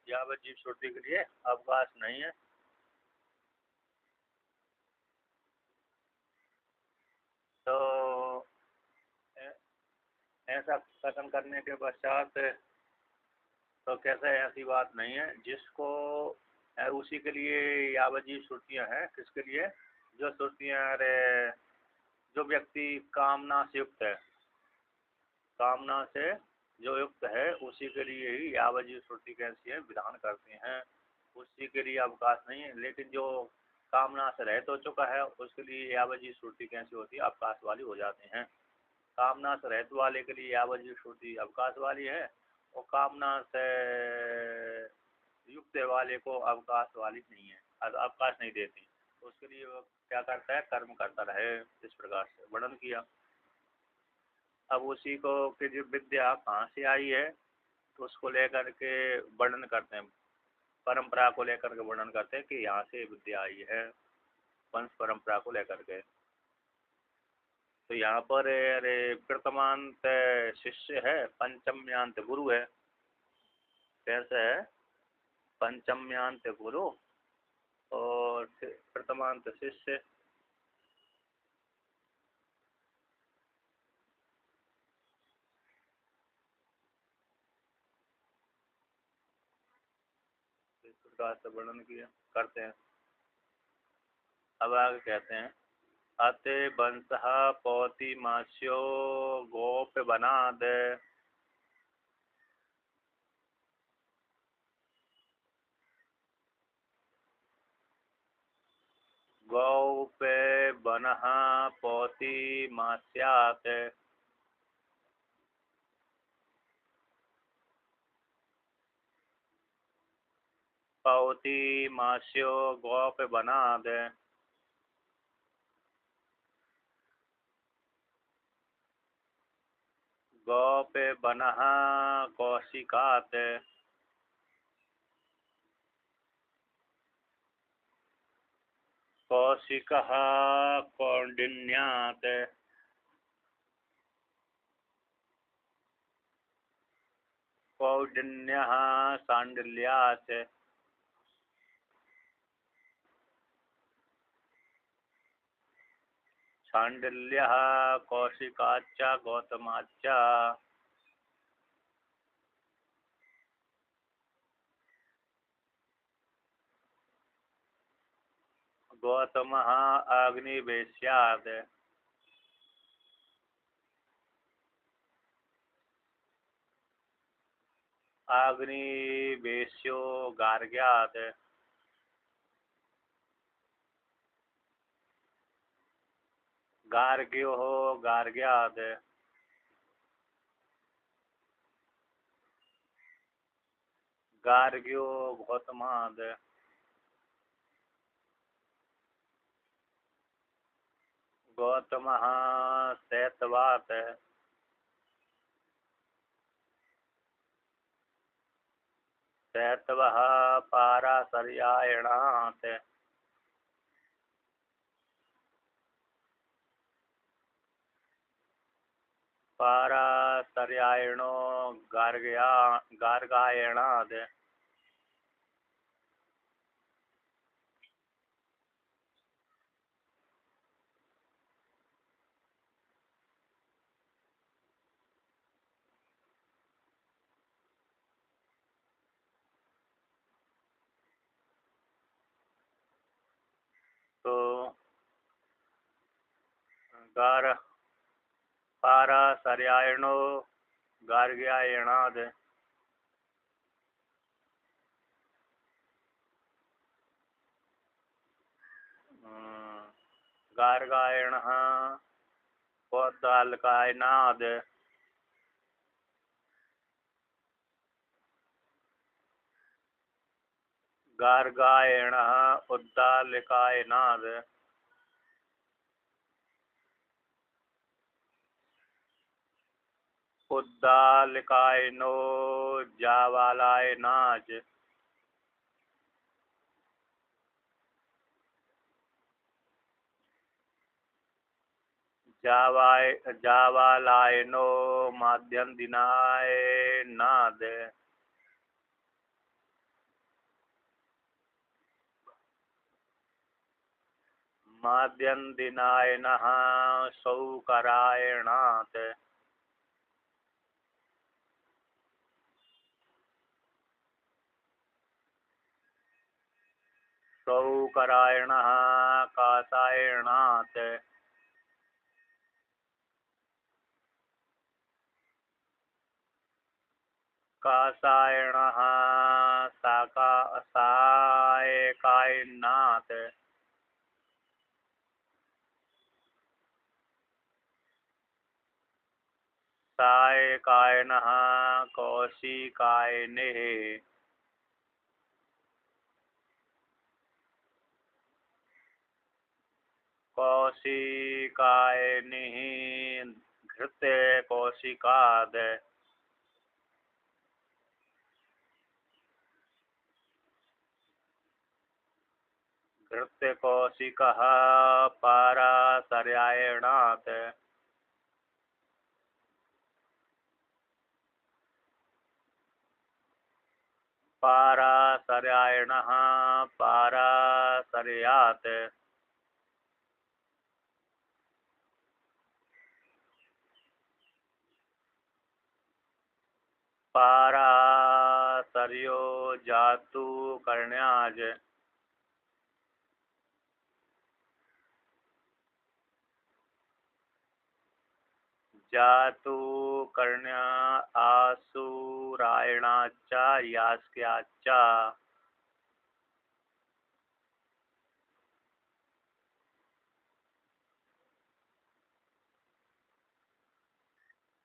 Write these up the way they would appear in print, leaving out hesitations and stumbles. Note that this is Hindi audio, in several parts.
यावत जीव श्रुति के लिए अवकाश नहीं है। तो ऐसा कथन करने के पश्चात तो कैसे ऐसी बात नहीं है जिसको उसी के लिए यावत जीव श्रुतियाँ हैं। किसके लिए? जो श्रुतियाँ अरे जो व्यक्ति कामना से युक्त है, कामना से जो युक्त है उसी के लिए ही यावत जीव श्रुति कैसी है विधान करते हैं, उसी के लिए अवकाश नहीं है। लेकिन जो कामना से रहित हो चुका है उसके लिए यावत जीव श्रुति कैसी होती है? अवकाश वाली हो जाती हैं। कामना से रहित वाले के लिए यावत जीव श्रुति अवकाश वाली है, और कामना से युक्त वाले को अवकाश वाली नहीं है, अवकाश नहीं देती। तो उसके लिए वो क्या करता है? कर्म करता रहे। इस प्रकार से वर्णन किया। अब उसी को कि जो विद्या कहाँ से आई है तो उसको लेकर के वर्णन करते हैं, परंपरा को लेकर के वर्णन करते हैं कि यहाँ से विद्या आई है, वंश परंपरा को लेकर के। तो यहाँ पर अरे प्रथमांत शिष्य है, पंचम्यांत गुरु है। कैसे है? पंचम्यांत गुरु और प्रथमांत शिष्य। इस प्रकार से वर्णन किया करते हैं। अब आगे कहते हैं, अते वंशः पौति मास्यो गोप बनाद। गौ पे बनः पौति मास्यात्। पौति मास्यो गोप बनाद। गौ पे बनः कौशिकात्। कौशिकः कौंडिन्यात्। कौंडिन्यः शाण्डिल्यात्। शाण्डिल्यः कौशिकाच्च गौतमाच्च। गौतमः अग्निवेश्यात्। अग्निवेश्यो गार्ग्यात्। गार्ग्यो गार्ग्यात्। गार्ग्यो गौतमात्। गौतमः शैतवात्। शैतवः पाराशर्यायणात्। पाराशर्यायणो गार्गायणात्। तो गार पाराशर्यायणो गार्ग्यायणात्। गार्गायणः कौदालकायनात्। गार्गायणः उद्दालकायनात्। उद्दालकायनो जावालायनात्। जावालायनो माध्यम दिनायनात्। माद्यन्दिनायनः सौकरायणात् सौकरायणः कासायणात् कासायणः सायकायनात् सायकायनः कौशिकायनेः कौशिकायनिः घृते कौशिकाद घृते कौशिकः पाराशर्यायणात् पाराशर्यायणः पाराशर्यात् पाराशर्यो जातु कर्ण्याज जातु कर्ण्या आसुरायणाच्च यास्क्याच्च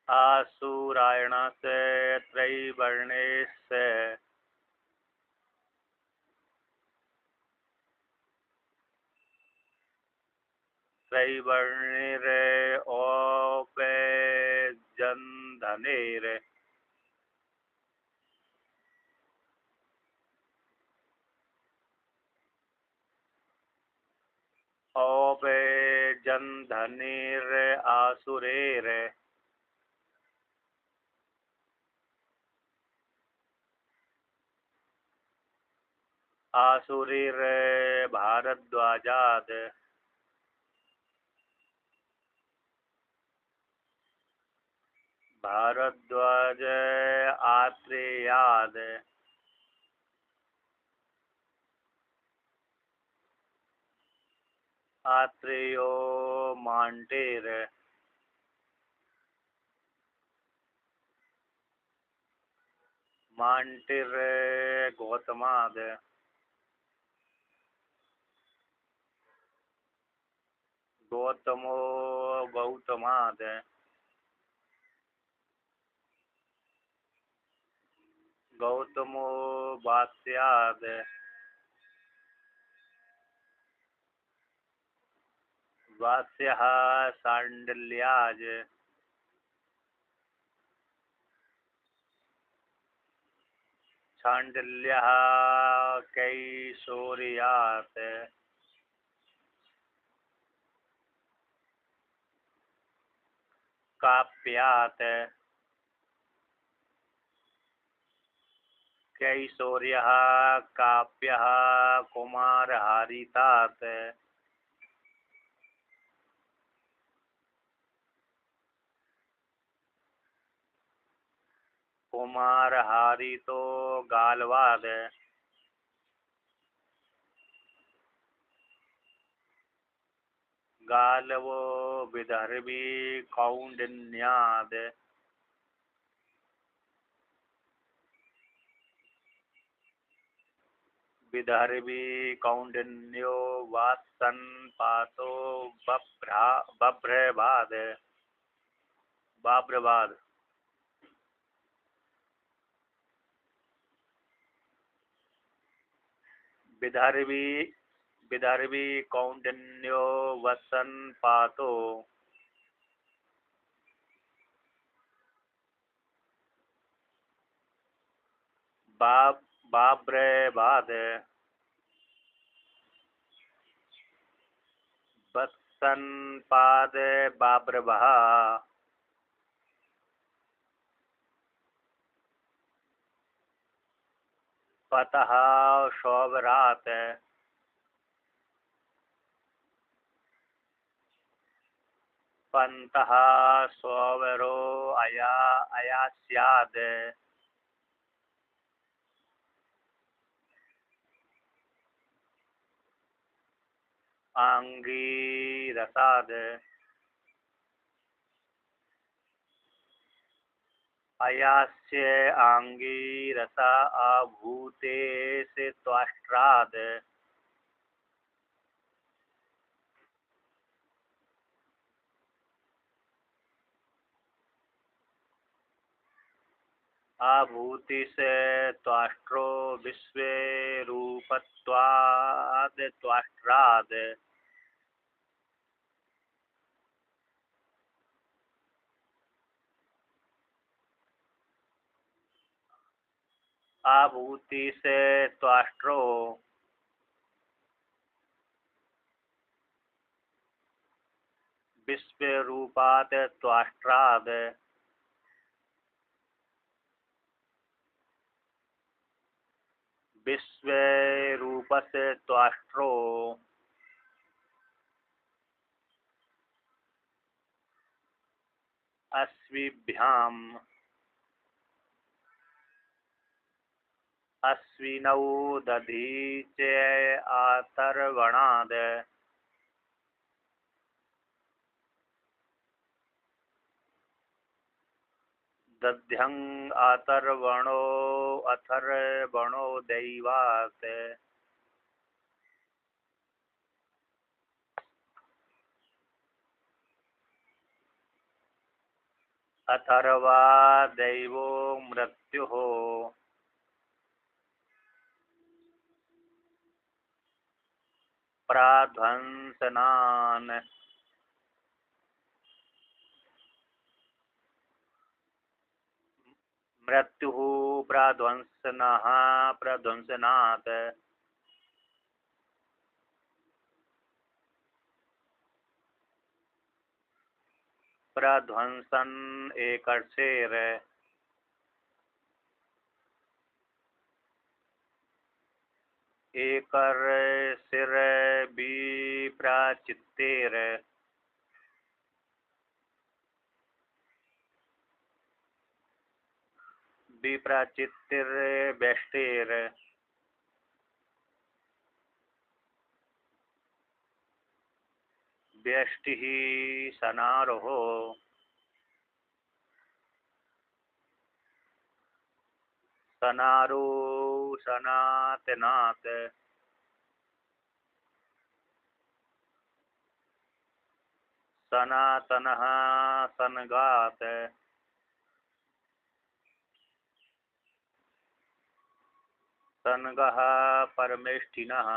आसुरायणस्य त्रैवर्णस्य त्रैवर्णिरौपेजन्धनेर् औपेजन्धनेर् आसुरेर् आसुरीर् भारद्वाजात् भारद्वाज आत्रेयाद आत्रेयो मांटेर मांटिर गौतमाद गौतमो गौतमाद गौतमो वास्याद वास्यः शाण्डिल्याज शाण्डिल्यः कैशोर्यात् काप्यात् कैशोर्यः काप्यः कुमारहरितात् कुमारहरितो गाल्वाद गालवो विदर्भी कौंडिन्याद विदर्भी कौंडिन्यो वात्सन पातो बभ्रवाद बाब्रवाद विदर्भी विदर्भी कौंडिन्यो वसन पातो बाब्रवाद वत्सन पाद बाब्रवः पतः शौवरात पंतः स्ववरो अया स्याद आंगीरसाद अयास्य आंगीरसा आभूते से त्वाष्ट्राद आभूति से त्वाष्ट्रो विश्व रूपत्वाद त्वाष्ट्राद आभूति से त्वाष्ट्रो विश्व रूपात त्वाष्ट्राद विश्व रूपस्य त्वाष्ट्रो अश्विभ्याम अश्विनौ दधीच आतर्वणाद दध्यं आतर्वणो अथर्वणो दैवात् अथर्वा दैवो मृत्युः प्राध्वंसनान् मृत्युः प्राध्वंसनः प्रध्वंसनात् प्रध्वंसन एकर्षेर एकर सिर विप्राचित्तेर विप्राचित्तिर बेष्टेर व्यष्टिः सनारोह सनारो सनातनात् सनातनः सनगात् सनगः परमेष्ठिनः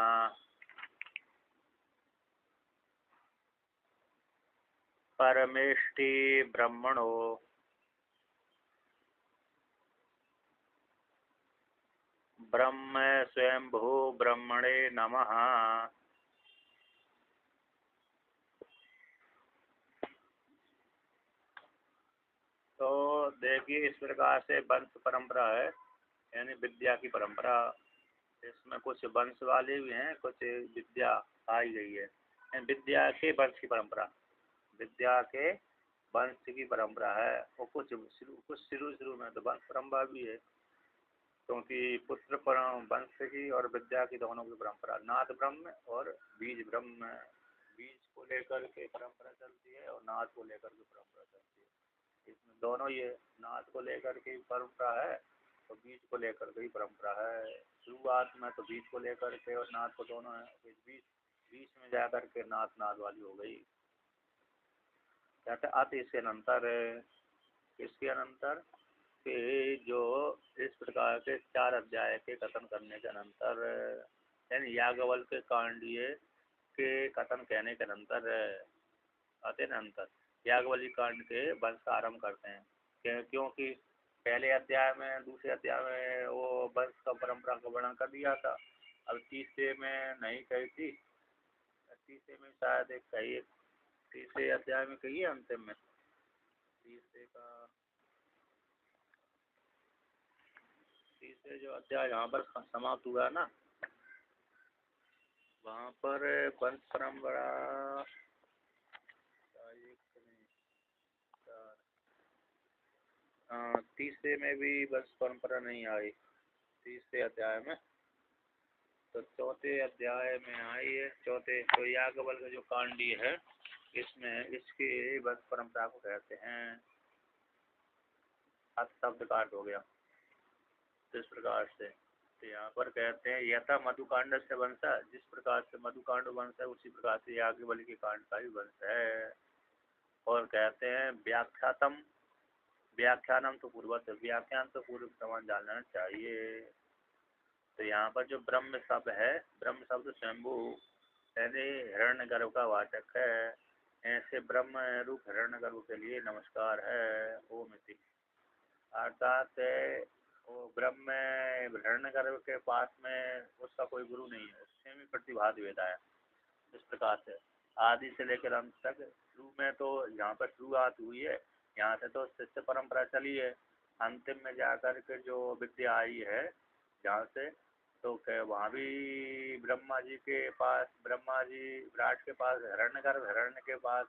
परमेष्टि ब्रह्मणो ब्रह्म स्वयंभू ब्रह्मणे नमः। तो देखिए इस प्रकार से वंश परंपरा है, यानी विद्या की परंपरा। इसमें कुछ वंश वाले भी हैं, कुछ विद्या आई गई है। विद्या के वंश की परंपरा, विद्या के वंश की परंपरा है। और कुछ शुरू में तो वंश परंपरा भी है, क्योंकि पुत्र वंश की और विद्या की दोनों की परंपरा। नाथ ब्रह्म और बीज ब्रह्म, बीज को लेकर के परंपरा चलती है और नाथ को लेकर के परंपरा चलती है। इसमें दोनों ये नाथ को लेकर के परंपरा है और बीज को लेकर के ही परंपरा है। शुरुआत में तो बीज को लेकर के और नाथ को दोनों है, बीच में जाकर के नाथ वाली हो गई। कहते अत इसके अनंतर, इसके अनंतर के जो इस प्रकार के 4 अध्याय के कथन करने के अनंतर, यानी याज्ञवल्क्य के कांडीय के कथन कहने के अनंतर आते अंतर याज्ञवल्क्य कांड के वंश का आरम्भ करते हैं। क्योंकि पहले अध्याय में, दूसरे अध्याय में वो वंश का परंपरा का वर्णन कर दिया था। अब तीसरे में नहीं कही थी, तीसरे में शायद एक कही, तीसरे अध्याय में कही है अंतिम में, तीसरे जो अध्याय यहाँ पर समाप्त हुआ ना, वहाँ पर वंश परंपरा तीसरे में भी बस परंपरा नहीं आई, तीसरे अध्याय में। तो चौथे अध्याय में आई है, चौथे तो याज्ञवल्क्य का जो कांडी है इसमें इसकी बस परंपरा को कहते हैं। शब्द का अर्थ हो गया इस प्रकार से। तो यहाँ पर कहते हैं यथा मधुकांड से वंश, जिस प्रकार से मधुकांड वंश है उसी प्रकार से याज्ञवल्क्य कांड का भी वंश है। और कहते हैं व्याख्यातम, व्याख्यानम तो पूर्वत, व्याख्यान तो पूर्व समान जानना चाहिए। तो यहाँ पर जो ब्रह्म शब्द है, ब्रह्म शब्द स्वयंभू यानी हिरण्यगर्भ का वाचक है। ऐसे ब्रह्म रूप हिरण्यगर्भ के लिए नमस्कार है। ओम इति अर्थात वो ब्रह्म हिरण्यगर्भ के पास में उसका कोई गुरु नहीं है, उससे भी प्रतिभाद वेदा है। इस प्रकार से आदि से लेकर अंत तक, शुरू में तो यहाँ पर शुरुआत हुई है, यहाँ से तो शिष्य परंपरा चली है। अंतिम में जाकर के जो विद्या आई है जहाँ से, तो वहाँ भी ब्रह्मा जी के पास, ब्रह्मा जी विराट के पास हिरण्यगर्भ, हिरण्य के पास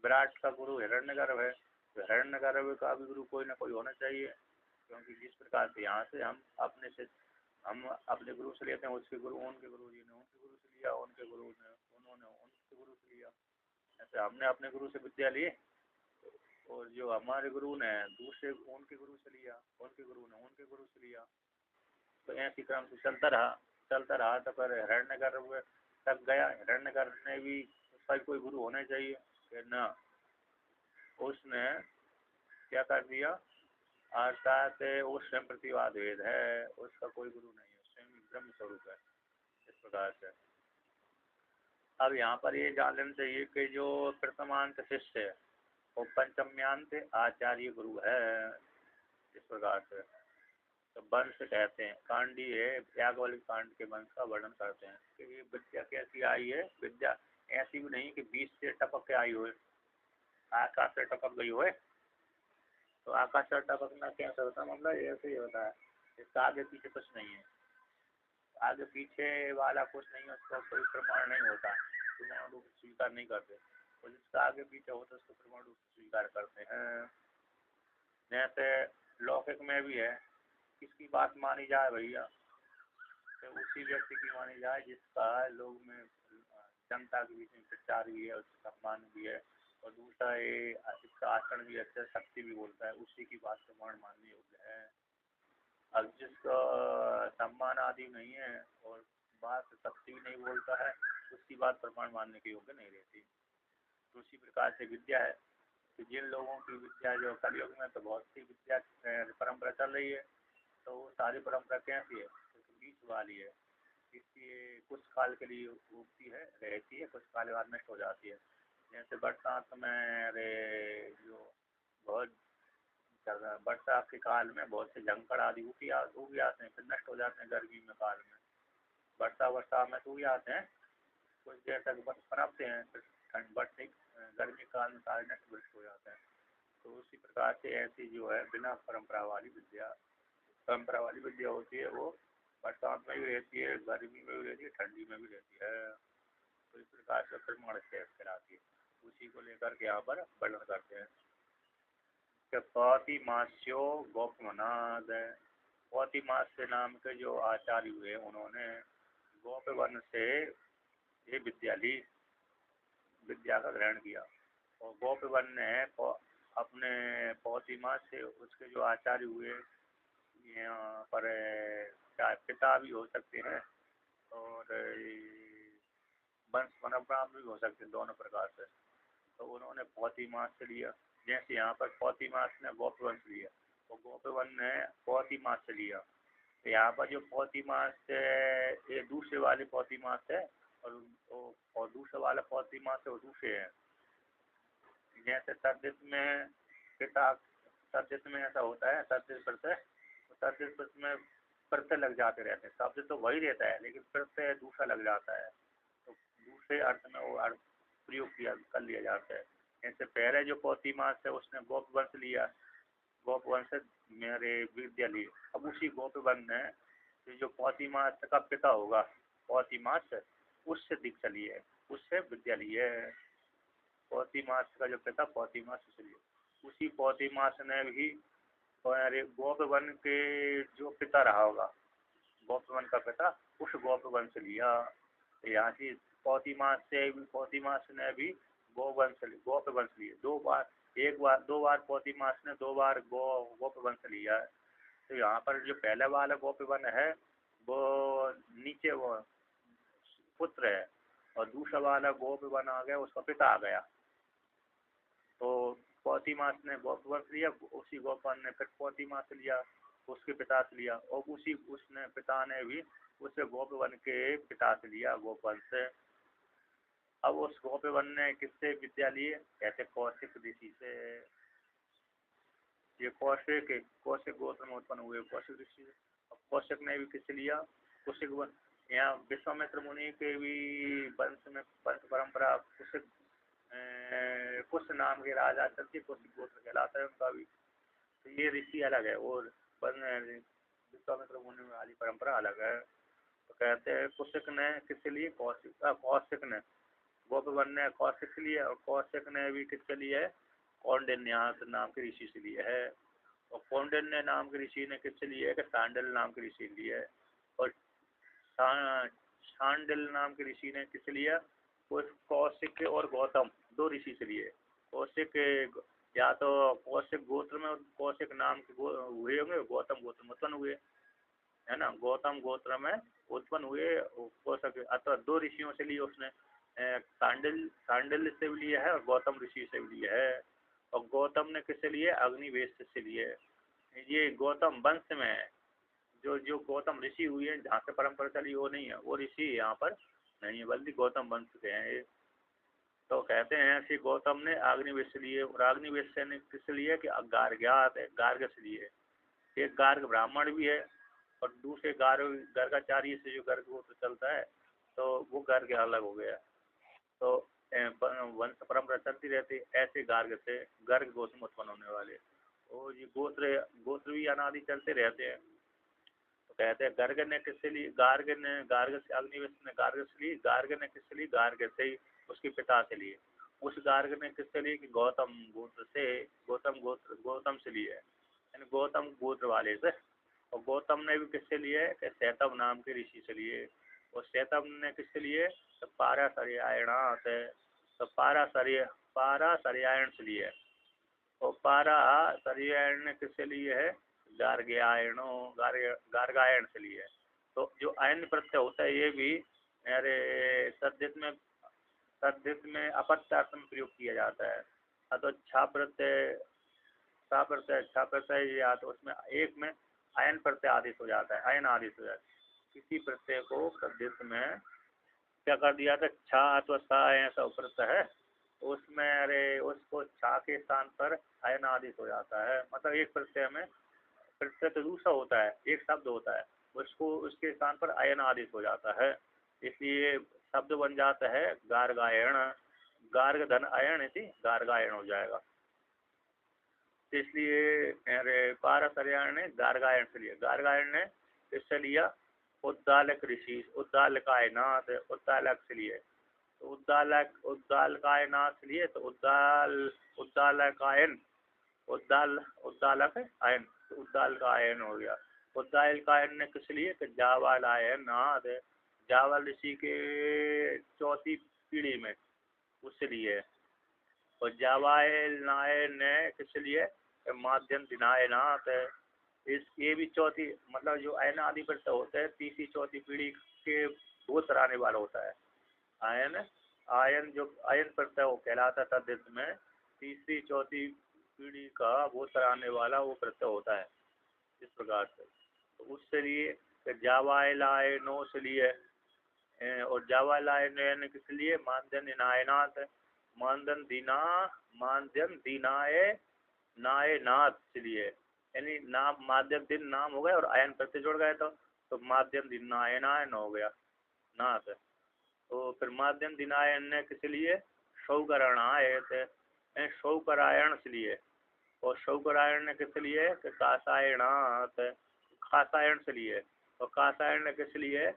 विराट का गुरु हिरण्यगर्भ है। तो हिरण्यगर्भ का भी गुरु कोई ना कोई होना चाहिए, क्योंकि जिस प्रकार से यहाँ से हम अपने गुरु से लेते हैं, उसके गुरु उनके गुरु जी ने उनके गुरु से लिया, उनके गुरु ने उन्होंने उनके गुरु से लिया। ऐसे हमने अपने गुरु से विद्या ली और जो हमारे गुरु ने दूसरे उनके गुरु से लिया, उनके गुरु ने उनके गुरु से लिया। तो ऐसी क्रम से चलता रहा तो फिर हिरण्यगर्भ तक गया। हिरण्यगर्भ ने भी उसका कोई गुरु होना चाहिए कि न, उसने क्या कर दिया, अर्थात वो स्वयं प्रतिवाद वेद है, उसका कोई गुरु नहीं है, स्वयं ब्रह्म स्वरूप है। इस प्रकार से अब यहाँ पर ये जान लेना चाहिए कि जो प्रथमांत शिष्य है वो पंचम्यांत आचार्य गुरु है। इस प्रकार से तो वंश कहते हैं, कांडी है, याज्ञवल्क्य कांड के वंश का वर्णन करते हैं कि ये विद्या कैसी आई है। विद्या ऐसी भी नहीं कि बीच से टपक के आई हो, आकाश से टपक गई हो। तो आकाश से टपकना कैसे होता है, मतलब ऐसे ही होता है, इसका आगे पीछे कुछ नहीं है, आगे पीछे वाला कुछ नहीं है, उसका कोई प्रमाण नहीं होता, प्रमाण रूप स्वीकार नहीं करते। और जिसका आगे पीछे होता है उसको प्रमाण रूप स्वीकार करते हैं। जैसे लौकिक में भी है, किसकी बात मानी जाए भैया, तो उसी व्यक्ति की मानी जाए जिसका लोग में जनता के बीच में प्रचार भी है, उसका सम्मान भी है, और दूसरा ये इसका आचरण भी अच्छा, शक्ति भी बोलता है, उसी की बात प्रमाण मानने योग्य है। अब जिसका सम्मान आदि नहीं है और बात शक्ति भी नहीं बोलता है, उसकी बात प्रमाण मानने के योग्य नहीं रहती। तो उसी प्रकार से विद्या है कि जिन लोगों की विद्या जो कलयुग में तो बहुत सी विद्या परंपरा चल रही है, तो वो सारी परंपरा कैसी है, तो बीच वाली है। इसलिए कुछ काल के लिए उगती है, रहती है, कुछ काल बाद नष्ट हो जाती है। जैसे बरसात में जो बहुत बरसात के काल में बहुत से झंकड़ आदि उग जाते हैं, फिर नष्ट हो जाते हैं गर्मी में काल में। वर्षा में तो उग जाते हैं, कुछ देर तक पनपते हैं, फिर ठंड बढ़ते गर्मी काल में सारे नष्ट हो जाते हैं। तो उसी प्रकार से ऐसी जो है बिना परंपरा वाली विद्या होती है, वो बरसात में भी रहती है, गर्मी में भी रहती है, ठंडी में भी रहती है। तो इस प्रकार से प्रमाण कहलाती है। उसी को लेकर के यहाँ पर वर्णन करते हैं कि पौतिमास्यो गोपमनाद, पौतिमास्य नाम के जो आचार्य हुए उन्होंने गोपवन से ये विद्या का ग्रहण किया। और गोपवन ने अपने पौतिमा से उसके जो आचार्य हुए, यहाँ पर चाहे पिता भी हो सकते हैं और वंश परंपरा भी हो सकते हैं, दोनों प्रकार से। तो उन्होंने पौतिमास से लिया, जैसे यहाँ पर पौतिमास ने गोपवंश लिया, तो गोपवन ने पौतिमास से लिया। तो यहाँ पर जो पौतिमास ये दूसरे वाले पौतिमास है और दूसरे वाला पौतिमास है वो दूसरे है। जैसे तद्धित में पिता, तद्धित में ऐसा होता है तद्धित प्रत्यय, तो तद्धित प्रत्यय में प्रत्यय लग जाते रहते हैं, शब्द तो वही रहता है लेकिन प्रत्यय दूसरा लग जाता है, तो दूसरे अर्थ में वो अर्थ प्रयोग कर लिया जाता है। जैसे पहले जो पौतिमास है उसने गोपवंश लिया, गोपवंश मेरे विद्या ली, अब उसी गोपवन ने जो पौतिमास का पिता होगा पौतिमास, उससे दीक्षा ली है, उससे विद्या ली है। पौतिमास का जो पिता पौतिमास से लिए, उसी पौतिमास ने भी और गोपवन के जो पिता रहा होगा, गोपवन का पिता, उस गोपवन से लिया। यहाँ से पौतिमास ने भी गोपवंश लिए। दो बार, एक बार, दो बार पौतिमास ने दो बार गोपवंश लिया है। तो यहाँ पर जो पहले वाला गोपवन है वो नीचे वो पुत्र है, और दूसरा वाला गोपवन आ गया, उसका पिता आ गया। तो पौतिमास ने गोपवंश लिया, उसी गोपवन ने फिर पौतिमास लिया, उसके पिता से लिया, और उसने पिता ने भी उसे गोपवन के पिता से लिया, गोपवन से। अब उस गोपवन ने किससे विद्या ली? कहते कौशिक ऋषि से। ये कौशिक गोत्र में उत्पन्न हुए कौशिक ऋषि। अब कौशिक ने भी किससे लिया? कौशिक। यहाँ विश्वामित्र मुनि के भी वंश में वंश परंपरा कुश नाम के राजा चलती, कौशिक गोत्र कहलाता है उनका भी। तो ये ऋषि अलग है, और विश्वामित्र मुनि वाली परंपरा अलग है। तो कहते हैं कुशिक ने किससे लिए? कौशिक ने, गोपवन ने कौशिक से लिए, और कौशिक ने भी किससे लिए है? कौंडिन्य नाम के ऋषि से लिए है। और कौंडिन्य नाम के ऋषि ने किससे लिए है? कि सांडल नाम के ऋषि लिए है। और सांडल नाम के ऋषि ने किससे लिया? उस कौशिक और गौतम दो ऋषि से लिए। कौशिक या तो कौशिक गोत्र में कौशिक नाम के हुए होंगे, गौतम गोत्र में उत्पन्न हुए, है ना, गौतम गोत्र में उत्पन्न हुए कौशिक। अथवा दो ऋषियों से लिए उसने, सांडिल्य से भी लिया है और गौतम ऋषि से भी लिया है। और गौतम ने किससे लिए? अग्निवेश से लिए। ये गौतम वंश में है, जो गौतम ऋषि हुए हैं, जहाँ से परंपरा चली वो नहीं है, वो ऋषि यहाँ पर नहीं है, बल्कि गौतम वंश के हैं ये। तो कहते हैं श्री गौतम ने अग्निवेश से लिए, और अग्निवेश से ने किससे लिए? कि गार्ग से लिए। एक गार्ग ब्राह्मण भी है, और दूसरे गर्गाचार्य से जो गर्ग गोत्र चलता है, तो वो गर्ग अलग हो गया। तो वंश परंपरा चलती रहती, ऐसे गर्ग गोत्र में उत्पन्न होने वाले। और ये गोत्र भी अनादि चलते रहते हैं। तो कहते हैं गर्ग ने किससे ली? गार्ग से अग्निवेश ने गार्ग से ली। गार्ग ने किससे ली? गार्ग से ही उसके पिता से लिए। उस गार्ग ने किससे ली? कि गौतम से लिए है, यानी गौतम गोत्र वाले से। और गौतम ने भी किससे लिए? कि शैतव नाम के ऋषि से लिए। और शैतव ने किससे लिए? तो पाराशर्यायण से। तो पाराशर्यायण से लिए। और पाराशर्यायण ने किससे लिए है? गार्गायण से लिए। तो जो आयन प्रत्यय होता है ये भी अरे तद्धित में अपत्यार्थ में प्रयोग किया जाता है। तो छा प्रत्यय या तो उसमें एक में आयन प्रत्यय आदेश हो जाता है, आयन आदेश हो जाता है। किसी प्रत्यय को तद्धित में क्या कर दिया था? छा अथवा सा ऐसा प्रत्यय है, उसमें अरे उसको छा के स्थान पर आयन आदेश हो जाता है। मतलब एक प्रत्यय में प्रत्यय तो दूसरा होता है, एक शब्द होता है, उसको उसके स्थान पर आयन आदेश हो जाता है, इसलिए शब्द बन जाता है गार्गायण। गार्ग धन आयन इति गार्गायण हो जाएगा। इसलिए अरे पाराशर्यायण ने गार्गायण से लिया। गार्गायण ने किससे लिया? उद्दालक ऋषि, उद्दालकायनाथ, उद्दालक से लिए। तो उद्दालकायनाथ से लिए, तो उद्दालकायन, उद्दालक आयन, उद्दालकायन हो गया। उद्दालकायन ने किस लिए? कि जावालायनाथ, जावल ऋषि के चौथी पीढ़ी में उससे लिए। और जावालायन ने किस लिए? माध्यम दिनायनाथ। ये भी चौथी, मतलब जो आयन आदि प्रत्यय होते हैं तीसरी चौथी पीढ़ी के गोत्र आने वाला होता है। आयन जो आयन प्रत्यय वो कहलाता था, तद्धित में तीसरी चौथी पीढ़ी का गोत्र आने वाला वो प्रत्यय होता है इस प्रकार से। तो उससे लिए जावालायनो से लिए, और जावालायन किस लिए? मानदन नायनाथ, मानदन दीनाय नायनाथ से लिए। यानी नाम माध्यम दिन नाम हो गया और आयन प्रत्यय जुड़ गए, तो माध्यम दिन नायनायन हो गया नाथ। तो फिर माध्यम दिनायन ने किस लिए? शौकरणायत, शौकरायण से लिए। और शौकरायण ने किस लिए? कासायणात, खासायण से लिए। और कासायण ने किस लिए?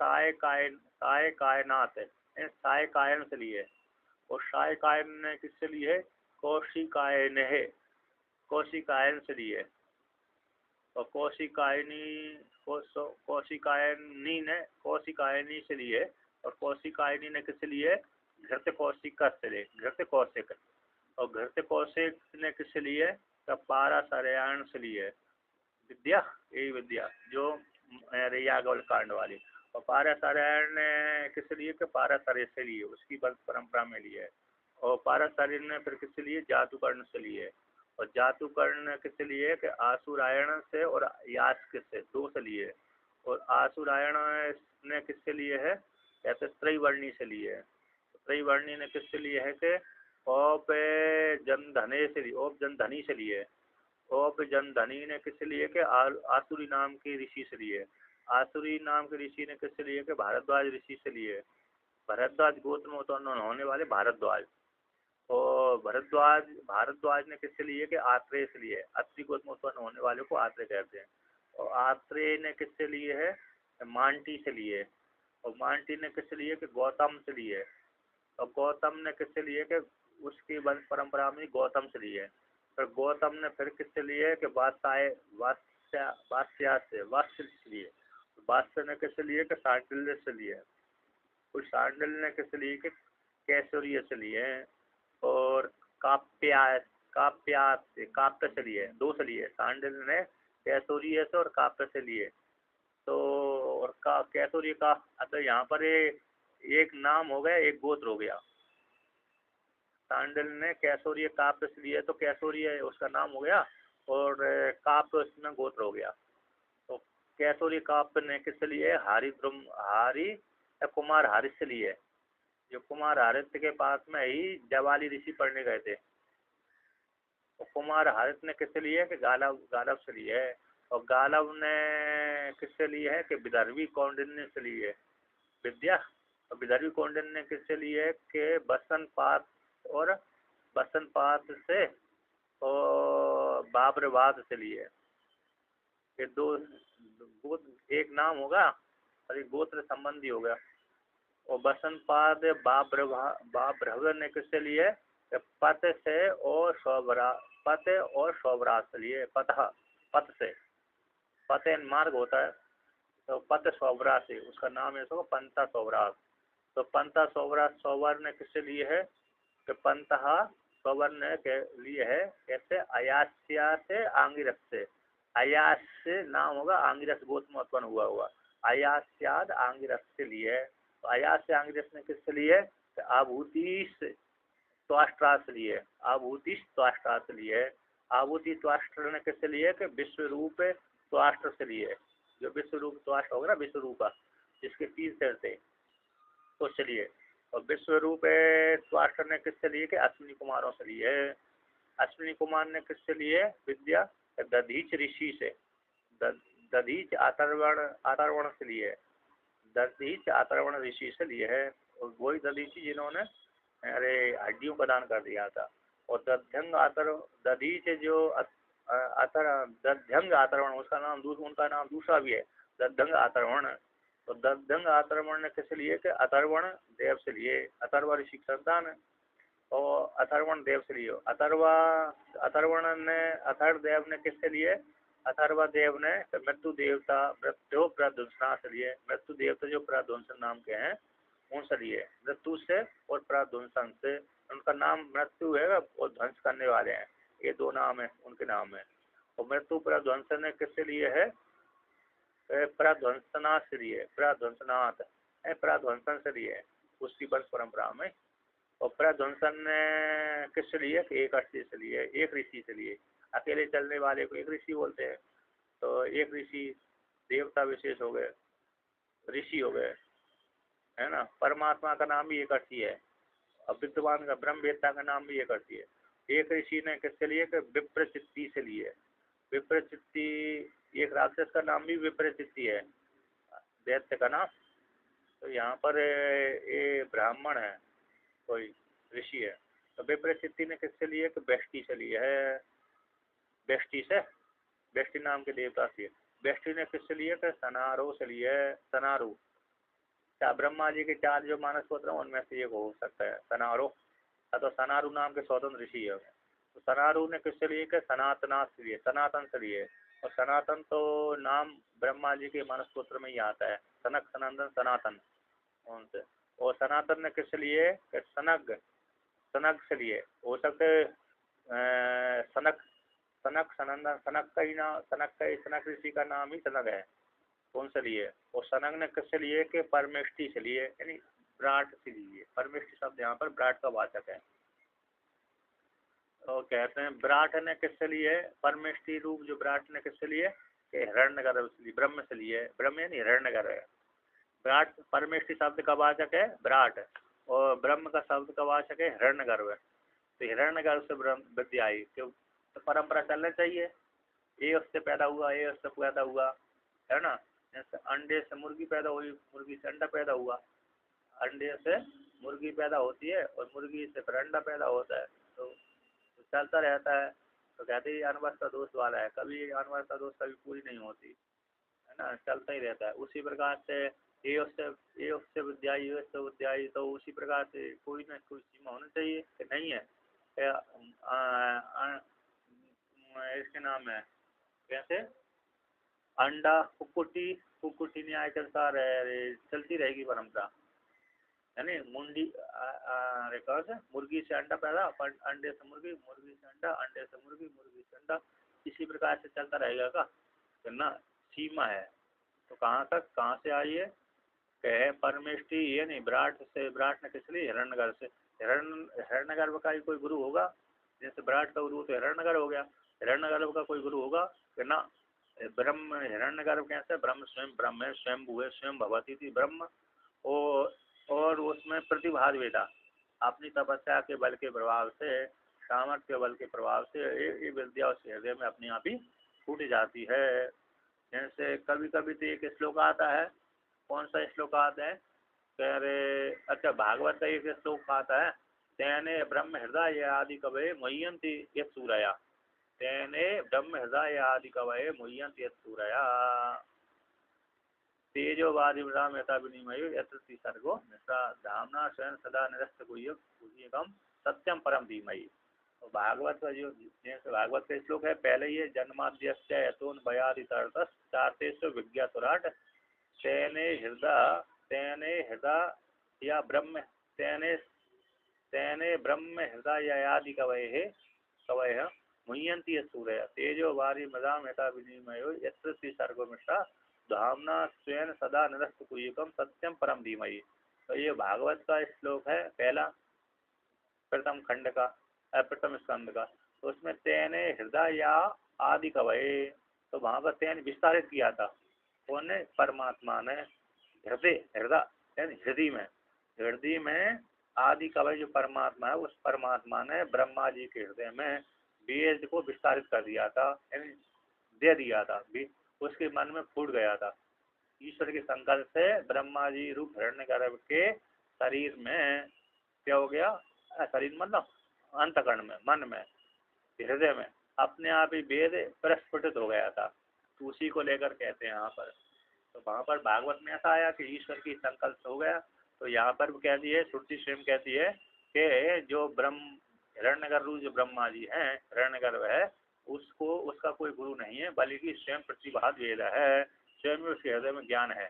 साय कायनाथ, साय कायन से लिए। और साय कायन ने किससे लिए? कौशिकायन है, कौशिकायन से लिए, और कौशिकायनी से लिए, और कौशिकायनी ने किस लिए, घृत कौशिक से लिए, घृत कौशिक, और घृत कौशिक ने किस लिए, पाराशर्यायण से लिए, विद्या, यही विद्या जो याज्ञवल्क्य कांड वाली, और पाराशर्यायण ने किस लिए, कि पाराशर्य से लिए, उसकी वंश परंपरा में लिए, और पाराशर्य ने फिर किस लिए, जातुकर्ण से लिए, और जातुकर्ण किस लिए, कि आसुरायण से और यास्क से, दो से लिए, और आसुरायण ने किससे लिए है, कहते त्रैवर्णी से लिए, त्रैवर्णी ने किससे लिए है, कि औप जनधने से लिए, औप जनधनी से लिए, औप जनधनी ने किससे लिए, कि आसुरी नाम के ऋषि से लिए, आसुरी नाम के ऋषि ने किससे लिए, कि भारद्वाज ऋषि से लिए, भारद्वाज गोत्र में उत्पन्न होने वाले भारद्वाज, और भारद्वाज ने किससे लिए, कि आत्रेय से लिए, अत्रि गोत्र में उत्पन्न होने वाले को आत्रेय कहते हैं, और आत्रेय ने किससे लिए है, मांटी से लिए, और मांटी ने किससे लिए, कि गौतम से लिए, और गौतम ने किससे लिए, कि उसकी वंश परंपरा में गौतम से लिए, फिर गौतम ने फिर किससे लिए, कि वात्स्य से लिए, वात्स्य ने किससे लिए, कि शांडिल्य से लिए, कुछ शांडिल्य ने किससे लिए, कि कैसुरीय से लिए, और काप्य से लिए, दो से लिए, शांडिल्य ने कैसुरीय से और काप्य से लिए, तो और कैसुरी का अतः यहाँ पर एक नाम हो गया, एक गोत्र हो गया, शांडिल्य ने कैसुरीय काप्य से लिए, तो कैसुरीय उसका नाम हो गया, और काप्य उसमें गोत्र हो गया, तो कैसुरी काप्य ने किससे लिए, कुमार हारिस से लिए, जो कुमार हारिस के पास में ही जवाली ऋषि पढ़ने गए थे, तो कुमार हारिस ने किससे लिए, कि गालव से लिए है, और गालव ने किससे लिए है, कि विदर्भी कौंडिन्य से लिए विद्या, और विदर्भी कौंडिन्य ने किससे लिए, कि बसनपात से और बाब्रवाद से लिए, ये दो गोत्र एक नाम होगा और एक गोत्र संबंधी होगा, और बसनपाद बाब्रव ने किससे लिए, पत से और शौभराज से लिए, पत से, पत मार्ग होता है, तो पत शौभरा से, उसका नाम है सो पंता शौभराज, तो पंता शौभराज शौवर ने किससे लिए है, कि पंतहा शौवर ने के लिए है, कैसे, अयास्या से आंगिरस से, अयास से नाम होगा, आंगिरस गोत्र में उत्पन्न हुआ हुआ, अयास्याद आंगिरस से लिए है, तो अयास से आंगिरस ने किससे लिए, आभूतिश त्वाष्ट्रा से लिए, आभूतिश त्वाष्ट्रा से लिए, आभूति त्वाष्ट्र ने किससे लिए, कि विश्व रूप त्वाष्ट्र से लिए, जो विश्व रूप त्वाष्ट्र होगा ना, विश्व रूपा जिसके 3 सिर थे, तो चलिए, और विश्व रूप त्वाष्ट्र ने किससे लिए, कि अश्विनी कुमारों से लिए, अश्विनी कुमार ने किससे लिए विद्या, दधीच ऋषि से, दधीच आतर्वण से लिए, दधीच आतर्वण ऋषि से लिए है, और वही दधीची जिन्होंने हड्डियों का दान कर दिया था, और दधीच जो दध्यंग आतर्वण, उसका नाम उनका नाम दूसरा भी है, दध्यंग आतर्वण, तो दध्यंग आतर्वण ने किस लिए, कि अथर्वण देव से लिए, अथर्व ऋषि संतान है, और अथर्वण देव से लिए, अथर्वदेव ने किससे लिए, अथर्व देव ने मृत्यु देवता मृत्यु प्रध्वंसना से लिए, मृत्यु देवता जो प्रध्वंसन नाम के हैं उनसे लिए, मृत्यु से और प्रध्वंसन से, उनका नाम मृत्यु है और ध्वंस करने वाले हैं, ये दो नाम है उनके नाम है, और मृत्यु प्रध्वंसन ने किससे लिए है, प्रध्वंसना से लिए, प्रध्वंसनाथ है, प्रध्वंसन से लिए, उसकी वंश परंपरा में, और प्रध्वंसन ने किससे लिए, एक ऋषि से लिए, एक ऋषि से लिए, अकेले चलने वाले को एक ऋषि बोलते हैं, तो एक ऋषि देवता विशेष हो गए, ऋषि हो गए, है ना, परमात्मा का नाम भी एक ऋषि है, और विद्वान का ब्रह्मवेत्ता का नाम भी एक ऋषि है, एक ऋषि ने किससे लिए, कि विप्रचित्ति से लिए, विप्रचित्ति एक राक्षस का नाम भी विप्रचित्ति है, दैत्य का नाम, तो यहाँ पर ये ब्राह्मण है, कोई ऋषि है, तो विप्रचित्ति ने किससे लिए, कि बेष्टि से लिए है, बेष्टि से, बेष्टि नाम के देवता से, बेष्टि ने किससे लिए, कि सनारो से लिए, सनारो, ब्रह्मा जी के 4 जो मानस पुत्र हैं उनमें से एक हो सकता है सनारो, तो सनारु नाम के स्वतंत्र ऋषि है। तो सनारु ने किससे लिए कि सनातनाथ से लिए, सनातन से लिए। और सनातन तो नाम ब्रह्मा जी के मानसपुत्र में ही आता है, सनक सनंदन सनातन उनसे। और सनातन ने किससे लिए कि सनग, सनग से लिए। हो सकते सनक, सनक सनंदन, सनक का ही नाम, सनक का, सनक ऋषि का नाम ही सनग है, कौन से लिए। और सनग ने किससे लिए कि परमेष्टि से लिए, यानी विराट से लिए। परमेष्टि शब्द यहाँ पर विराट का वाचक है। तो कहते हैं विराट ने किससे लिए, परमेष्टि रूप जो विराट ने किससे लिए कि हिरण्यगर्भ से लिए, ब्रह्म से लिए। ब्रह्म यानी हिरण्यगर्भ है। विराट परमेष्टि शब्द का वाचक है विराट, और ब्रह्म का शब्द का वाचक है हिरण्यगर्भ। तो हिरण्यगर्भ से ब्रह्म विद्या आई, क्यों तो परंपरा चलना चाहिए, ये उससे पैदा हुआ, ये उससे पैदा हुआ, है ना। जैसे अंडे से मुर्गी पैदा हुई, मुर्गी से अंडा पैदा हुआ, अंडे से मुर्गी पैदा होती है और मुर्गी से फिर अंडा पैदा होता है। तो चलता रहता है। तो कहते हैं अनवस्था दोष वाला है, कभी अनवस्था दोष कभी पूरी नहीं होती, है ना, चलता ही रहता है। उसी प्रकार से ये उससे विद्याई, ये उससे विद्याई, तो उसी प्रकार से कोई ना कोई सीमा होनी चाहिए कि नहीं है। इसके नाम है कैसे, अंडा कुकुटी, कुकुटी न्याय के अनुसार चलती रहेगी परंपरा, यानी मुंडी अरे कौन से मुर्गी से अंडा पैदा, अंडे से मुर्गी, मुर्गी से अंडा, अंडे से मुर्गी, मुर्गी से अंडा, इसी प्रकार से चलता रहेगा का, तो ना सीमा है। तो कहाँ तक, कहाँ से आई है कहे परमेष्टि, ये नहीं विराट से, विराट ने किस लिए हिरण्यगर्भ से। हिरण्यगर्भ का ही कोई गुरु होगा, जैसे विराट का गुरु तो हिरण्यगर्भ हो गया, हिरण्यगर्भ का कोई गुरु होगा कि ना। ब्रह्म हिरण्यगर्भ कैसे, ब्रह्म स्वयं ब्रह्म है, स्वयं भूए स्वयं भगवती थी ब्रह्म। और उसमें प्रतिभाद वेदा, अपनी तपस्या के बल के प्रभाव से, सामर्थ्य बल के प्रभाव से ये विद्या उस हृदय में अपने आप ही फूट जाती है। जैसे कभी कभी तो एक श्लोक आता है, कौन सा श्लोक आता है कह रहे, अच्छा भागवत का एक श्लोक आता है, तेने ब्रह्म हृदय आदि कवये मुह्यन्ति यत् सूरया, तेने ब्रह्म हृदय आदि कवये मुह्यन्ति यत् सूरया, तेजोवादिमृताम यथा विनिमयो यत्र सर्गो निष्ठा धामना स्वयं सदा निरस्त गुह्यकम सत्यम परम धीमहि। तो भागवत का जो जैसे भागवत का श्लोक है, पहले ये जन्माद्यस्य यतोन भयादितर्तस चार्तेषु विज्ञातुराट तेने हृदय या ब्रह्म, तेने ब्रह्म हृदयादि कवये मुह्यन्ति सूर्य तेजो वारी मदाम यथा विनिमयो यत्र सर्गो मिश्रा धामना स्वयं सदा निरस्त कुयकम सत्यम परम धीमहि। तो ये भागवत का श्लोक है पहला, प्रथम खंड का, प्रथम स्कंद का। तो उसमें तेने हृदय या आदि कवये, तो वहाँ पर तेन विस्तारित किया था, कौन ने, परमात्मा ने। हृदय, हृदय हृदय में, हृदय में आदि कवय जो परमात्मा है, उस परमात्मा ने ब्रह्मा जी के हृदय में वेद को विस्तारित कर दिया था, यानी दे दिया था, उसके मन में फूट गया था। ईश्वर के संकल्प से ब्रह्मा जी रूप हिरण्यगर्भ के शरीर में क्या हो गया, शरीर मतलब अंतकरण में, मन में, हृदय में अपने आप ही वेद प्रस्फुटित हो गया था। तो उसी को लेकर कहते हैं यहाँ पर। तो वहाँ पर भागवत में ऐसा आया कि ईश्वर की संकल्प हो गया। तो यहाँ पर कहती है, श्रुति स्वयं कहती है कि जो ब्रह्म हिरण्यगर्भ जो ब्रह्मा जी हैं, हिरण्यगर्भ है, उसको, उसका कोई गुरु नहीं है, बल्कि स्वयं प्रतिभाद वेद है, स्वयं ही उसके हृदय में ज्ञान है,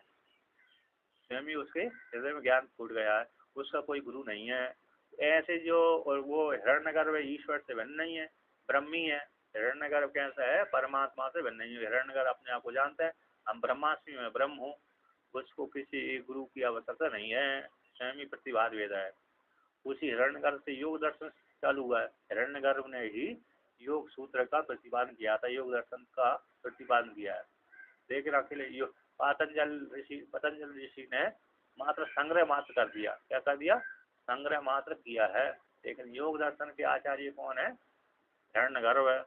स्वयं ही उसके हृदय में ज्ञान फूट गया है, उसका कोई गुरु नहीं है। ऐसे जो, और वो हिरण्यगर्भ ईश्वर से भिन्न नहीं है, ब्रह्मी है। हिरण्यगर्भ कैसा है, परमात्मा से भिन्न नहीं है। हिरण्यगर्भ अपने आप को जानता है, हम ब्रह्मास्मि में ब्रह्म हूँ, उसको किसी गुरु की आवश्यकता नहीं है, स्वयं ही प्रतिभाद वेद है। उसी हिरण्यगर्भ से योग दर्शन चालू हुआ है, हिरण्यगर्भ ने ही योग सूत्र का प्रतिपादन किया था, योग दर्शन का प्रतिपादन किया है। लेकिन अकेले पतंजल ऋषि ने मात्र संग्रह मात्र कर दिया, क्या कर दिया, संग्रह मात्र किया है। लेकिन योग दर्शन के आचार्य कौन है, हिरण्यगर्भ है।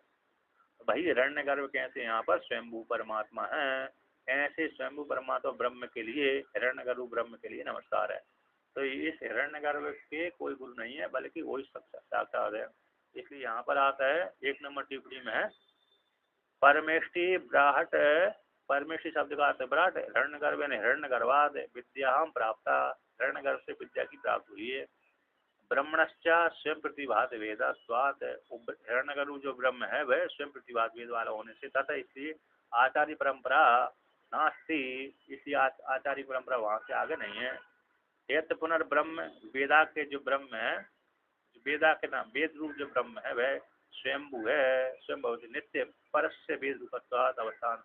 भाई हिरण्यगर्भ कैसे यहाँ पर स्वयंभू परमात्मा है, ऐसे स्वयंभू परमात्मा ब्रह्म के लिए, हिरण्यगर्भ ब्रह्म के लिए नमस्कार है। तो इस हिरण्यगर्भ के कोई गुरु नहीं है, बल्कि वही साक्षात है। इसलिए यहाँ पर आता है 1 नंबर टिप्पणी में है, परमेष्टि ब्राहट, परमेष्टि शब्द का अर्थ विराट, हिरण्यगर्भ ने हिरण्यगर्भाद विद्या हम प्राप्त, हिरण्यगर्भ से विद्या की प्राप्त हुई है। ब्रह्मणश्च स्वयं प्रतिभात वेद स्वात हिरण्यगर्भ जो ब्रह्म है वह स्वयं प्रतिभात वेद वाला होने से तथा इसलिए आचार्य परंपरा नास्ति, इसलिए आचार्य परंपरा वहाँ से आगे नहीं है। एक पुनर्ब्रह्म वेदा के जो ब्रह्म है, वेदा के नाम वेद रूप जो ब्रह्म है वह स्वयंभू है, स्वयं नित्य परस्य वेद रूपत्वात् अवस्थान,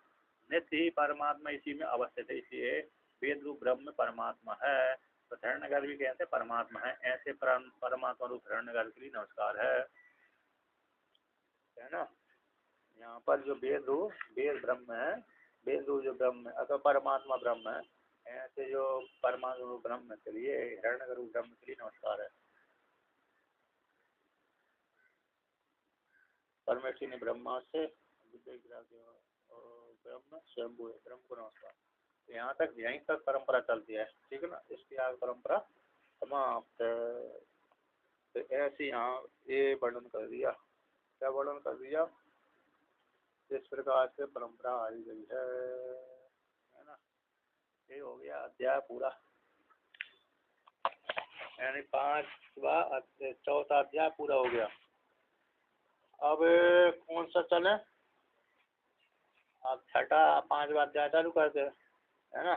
नित्य ही परमात्मा इसी में अवस्थित है, इसलिए वेद रूप ब्रह्म परमात्मा है। तो हिरण्यगर्भ भी कहते हैं परमात्मा है, ऐसे परमात्मा रूप हिरण्यगर्भ के लिए नमस्कार है ना। यहाँ पर जो वेद ब्रह्म है, वेद रूप जो ब्रह्म है अथवा परमात्मा ब्रह्म है, ऐसे जो परमात्मा रूप ब्रह्म के लिए हिरण्यगर्भ ब्रह्म के लिए नमस्कार है। परमेश्वर ने ब्रह्मा से ब्रह्म स्वयंभू है, ब्रह्म को नमस्कार। यहाँ तक यहीं तक परंपरा चलती है, ठीक है ना। इसकी आगे परंपरा समाप्त। तो ऐसे यहाँ ये वर्णन कर दिया, क्या वर्णन कर दिया, इस प्रकार से परंपरा आई गई है ना। ये हो गया अध्याय पूरा, यानी 5वां चौथा अध्याय पूरा हो गया। अब कौन सा चले, अब छठा 5वां अध्याय चालू करते हैं, है ना।